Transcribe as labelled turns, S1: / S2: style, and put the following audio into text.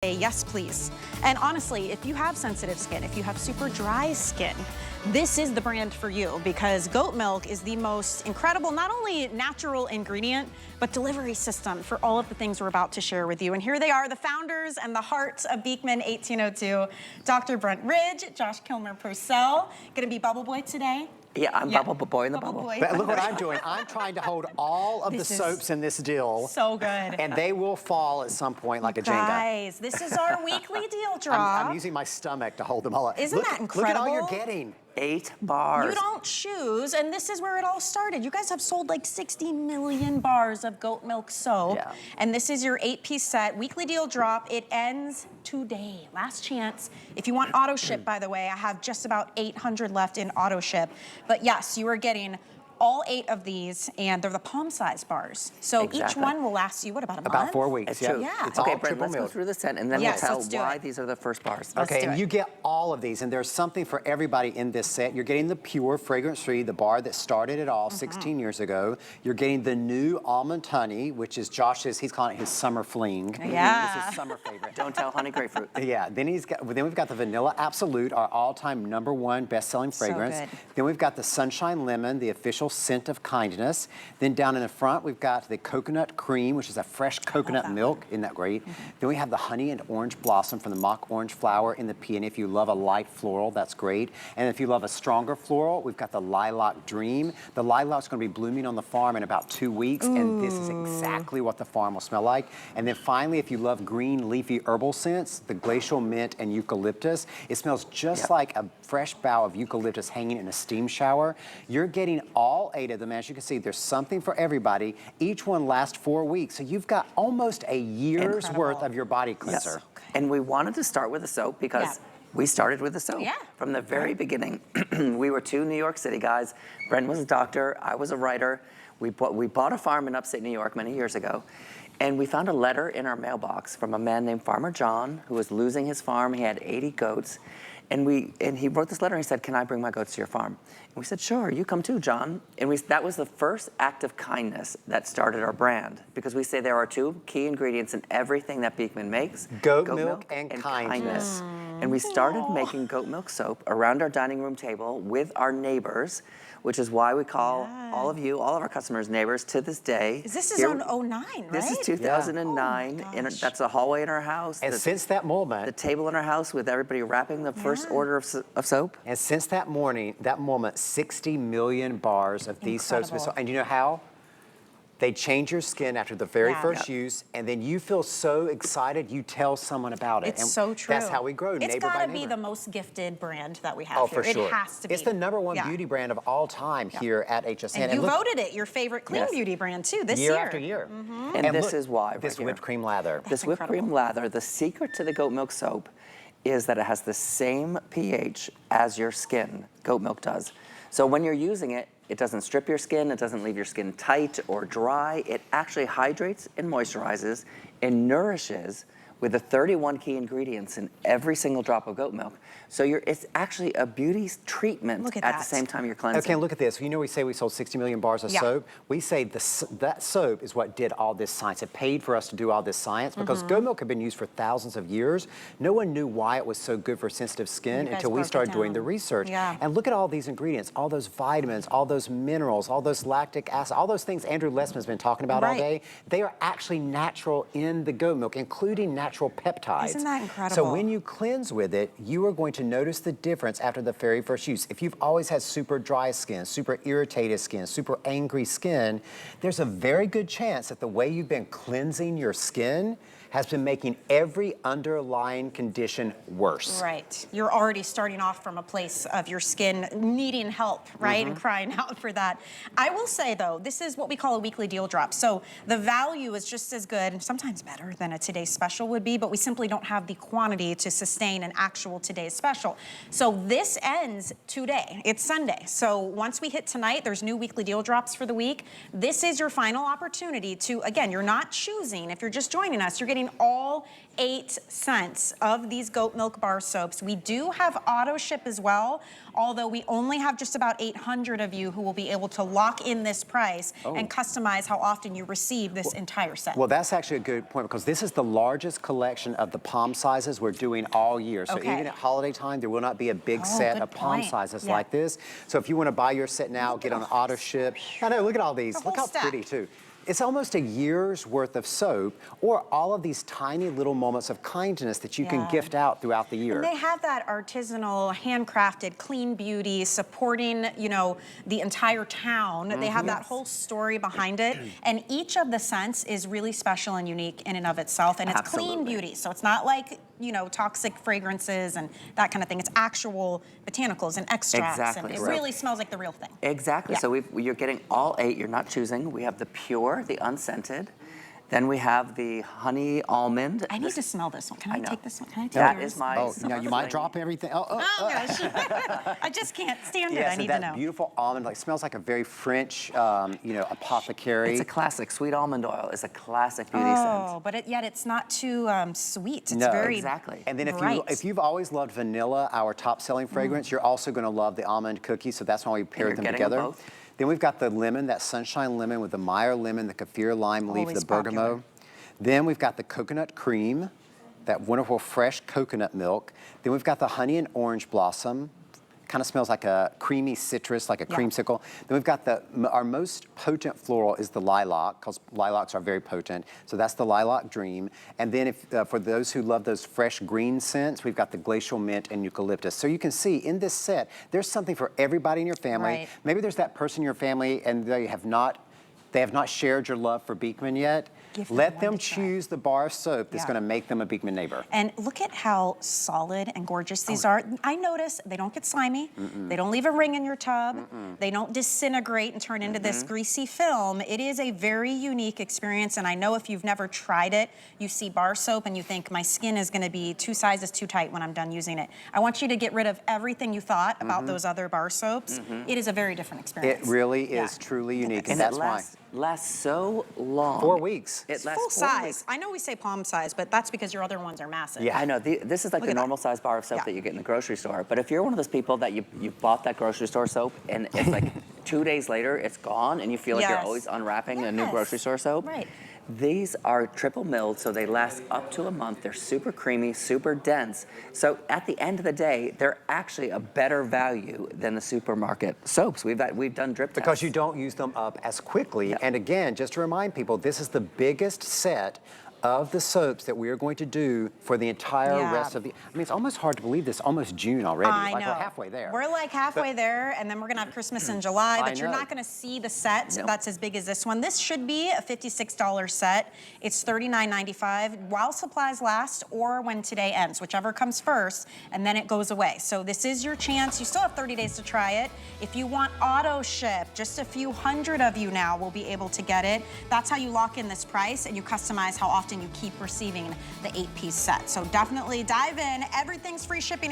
S1: Yes, please. And honestly, if you have sensitive skin, if you have super dry skin, this is the brand for you because goat milk is the most incredible, not only natural ingredient, but delivery system for all of the things we're about to share with you. And here they are, the founders and the heart of Beekman 1802, Dr. Brent Ridge, Josh Kilmer-Purcell. Gonna be Bubble Boy today.
S2: Yeah, I'm Bubble Boy in the bubble.
S3: But look what I'm doing. I'm trying to hold all of the soaps in this deal.
S1: So good.
S3: And they will fall at some point like a Jenga.
S1: Guys, this is our weekly deal drop.
S3: I'm using my stomach to hold them all up.
S1: Isn't that incredible?
S3: Look at all you're getting.
S2: 8 bars.
S1: You don't choose, and this is where it all started. You guys have sold like 60 million bars of goat milk soap,
S2: Yeah.
S1: and this is your 8-piece set, weekly deal drop. It ends today, last chance. If you want auto ship, by the way, I have just about 800 left in auto ship. But yes, you are getting all 8 of these, and they're the Palmsize bars. So each one will last you, what, about a month?
S3: About 4 weeks,
S2: It's true.
S1: Yeah.
S3: It's
S2: Okay,
S3: all
S2: Brent,
S3: triple
S2: let's go
S3: milled.
S2: through the scent, and then
S1: Yes,
S2: we'll
S1: let's do
S2: tell why
S1: it.
S2: these are the first bars.
S3: Okay,
S1: do
S3: and
S1: it.
S3: you get all of these, and there's something for everybody in this set. You're getting the pure fragrance-free, the bar that started it all 16 years ago. You're getting the new Almond Honey, which is Josh's, he's calling it his summer fling.
S1: Yeah.
S3: This is summer favorite.
S2: Don't tell honey grapefruit.
S3: Yeah, then we've got the Vanilla Absolute, our all-time #1 best-selling fragrance.
S1: good.
S3: Then we've got the Sunshine Lemon, the official scent of kindness. Then down in the front, we've got the Coconut Cream, which is a fresh coconut milk. Isn't that great? Then we have the Honey and Orange Blossom from the Mock Orange Flower in the peony. If you love a light floral, that's great. And if you love a stronger floral, we've got the Lilac Dream. The lilac's going to be blooming on the farm in about 2 weeks, and this is exactly what the farm will smell like. And then finally, if you love green leafy herbal scents, the Glacial Mint and Eucalyptus. It smells just like a fresh bough of eucalyptus hanging in a steam shower. You're getting all 8 of them. As you can see, there's something for everybody. Each one lasts 4 weeks, so you've got almost a year's worth of your body cleanser.
S2: Yes. And we wanted to start with the soap because we started with the soap.
S1: Yeah.
S2: From the very beginning. We were 2 New York City guys. Brent was a doctor, I was a writer. We bought a farm in upstate New York many years ago, and we found a letter in our mailbox from a man named Farmer John who was losing his farm. He had 80 goats. And he wrote this letter and he said, "Can I bring my goats to your farm?" And we said, "Sure, you come too, John." And that was the first act of kindness that started our brand, because we say there are 2 key ingredients in everything that Beekman makes:
S3: Goat milk and kindness.
S2: And we started making goat milk soap around our dining room table with our neighbors, which is why we call all of you, all of our customers, neighbors to this day.
S1: This is on 09, right?
S2: This is 2009, and that's a hallway in our house.
S3: And since that moment,
S2: the table in our house with everybody wrapping the first order of soap.
S3: and since that moment, 60 million bars of these soaps. And you know how? They change your skin after the very first use, and then you feel so excited, you tell someone about it.
S1: It's
S3: and
S1: so true.
S3: That's how we grow, neighbor by neighbor.
S1: It's gotta be the most gifted brand that we have
S3: Oh,
S1: here.
S3: for sure.
S1: It has to be.
S3: It's the #1 beauty brand of all time here at HSN.
S1: And you
S3: look,
S1: voted it your favorite clean beauty brand too this year.
S3: year after year.
S2: And this
S3: look,
S2: is why.
S3: this whipped cream lather.
S2: This whipped cream lather, the secret to the goat milk soap is that it has the same pH as your skin, goat milk does. So when you're using it, it doesn't strip your skin, it doesn't leave your skin tight or dry. It actually hydrates and moisturizes and nourishes with the 31 key ingredients in every single drop of goat milk. So it's actually a beauty treatment at the same time you're cleansing.
S3: Okay, look at this. You know we say we sold 60 million bars of soap? We say that soap is what did all this science. It paid for us to do all this science because goat milk had been used for thousands of years. No one knew why it was so good for sensitive skin until we started doing the research. And look at all these ingredients, all those vitamins, all those minerals, all those lactic acid, all those things Andrew Lessman's been talking about all day. They are actually natural in the goat milk, including natural peptides.
S1: Isn't that incredible?
S3: So when you cleanse with it, you are going to notice the difference after the very first use. If you've always had super dry skin, super irritated skin, super angry skin, there's a very good chance that the way you've been cleansing your skin has been making every underlying condition worse.
S1: Right. You're already starting off from a place of your skin needing help, right? And crying out for that. I will say though, this is what we call a weekly deal drop. So the value is just as good and sometimes better than a today's special would be, but we simply don't have the quantity to sustain an actual today's special. So this ends today. It's Sunday. So once we hit tonight, there's new weekly deal drops for the week. This is your final opportunity to, again, you're not choosing. If you're just joining us, you're getting getting all 8 scents of these goat milk bar soaps. We do have auto ship as well, although we only have just about 800 of you who will be able to lock in this price and customize how often you receive this entire set.
S3: Well, that's actually a good point because this is the largest collection of the palm sizes we're doing all year. So even at holiday time, there will not be a big set of palm sizes like this. So if you want to buy your set now, get on auto ship. I know, look at all these. Look how pretty too. It's almost a year's worth of soap or all of these tiny little moments of kindness that you can gift out throughout the year.
S1: And they have that artisanal, handcrafted, clean beauty supporting, you know, the entire town. They have that whole story behind it. And each of the scents is really special and unique in and of itself. And it's clean beauty. So it's not like, you know, toxic fragrances and that kind of thing. It's actual botanicals and extracts. And it really smells like the real thing.
S2: Exactly. So you're getting all 8. You're not choosing. We have the pure, the unscented. Then we have the honey almond.
S1: I need to smell this one. Can I take this one? Can I take
S2: That
S1: yours?
S2: is my.
S3: Oh, now you might drop everything. Oh
S1: gosh. I just can't stand it. I need to know.
S3: That beautiful almond, like, smells like a very French, you know, apothecary.
S2: It's a classic. Sweet almond oil is a classic beauty scent.
S1: Oh, but yet it's not too sweet. It's very
S2: exactly.
S3: And then if you've always loved vanilla, our top-selling fragrance, you're also going to love the almond cookie. So that's why we paired them together.
S2: Both.
S3: Then we've got the lemon, that sunshine lemon with the Meyer lemon, the kaffir lime leaf, the bergamot. Then we've got the coconut cream, that wonderful fresh coconut milk. Then we've got the honey and orange blossom. Kind of smells like a creamy citrus, like a creamsicle. Then we've got our most potent floral is the lilac, because lilacs are very potent. So that's the Lilac Dream. And then for those who love those fresh green scents, we've got the Glacial Mint and Eucalyptus. So you can see in this set, there's something for everybody in your family. Maybe there's that person in your family and they have not shared your love for Beekman yet. Let them choose the bar of soap that's going to make them a Beekman neighbor.
S1: And look at how solid and gorgeous these are. I notice they don't get slimy. They don't leave a ring in your tub. They don't disintegrate and turn into this greasy film. It is a very unique experience, and I know if you've never tried it, you see bar soap and you think, my skin is going to be 2 sizes too tight when I'm done using it. I want you to get rid of everything you thought about those other bar soaps. It is a very different experience.
S3: It really is truly unique, and that's why.
S2: Lasts so long.
S3: 4 weeks.
S2: It lasts
S1: full size. I know we say palm size, but that's because your other ones are massive.
S2: Yeah, I know. This is like the normal size bar of soap that you get in the grocery store. But if you're one of those people that you bought that grocery store soap and it's like 2 days later it's gone and you feel like you're always unwrapping a new grocery store soap. These are triple milled, so they last up to a month. They're super creamy, super dense. So at the end of the day, they're actually a better value than the supermarket soaps. We've done drip tests.
S3: Because you don't use them up as quickly. And again, just to remind people, this is the biggest set of the soaps that we are going to do for the entire rest of the... I mean, it's almost hard to believe this. Almost June already.
S1: I
S3: know.
S1: We're
S3: halfway there.
S1: We're like halfway there, and then we're going to have Christmas in July, but you're not going to see the set that's as big as this one. This should be a $56 set. It's $39.95 while supplies last or when today ends, whichever comes first, and then it goes away. So this is your chance. You still have 30 days to try it. If you want auto ship, just a few hundred of you now will be able to get it. That's how you lock in this price, and you customize how often you keep receiving the 8-piece set. So definitely dive in. Everything's free shipping.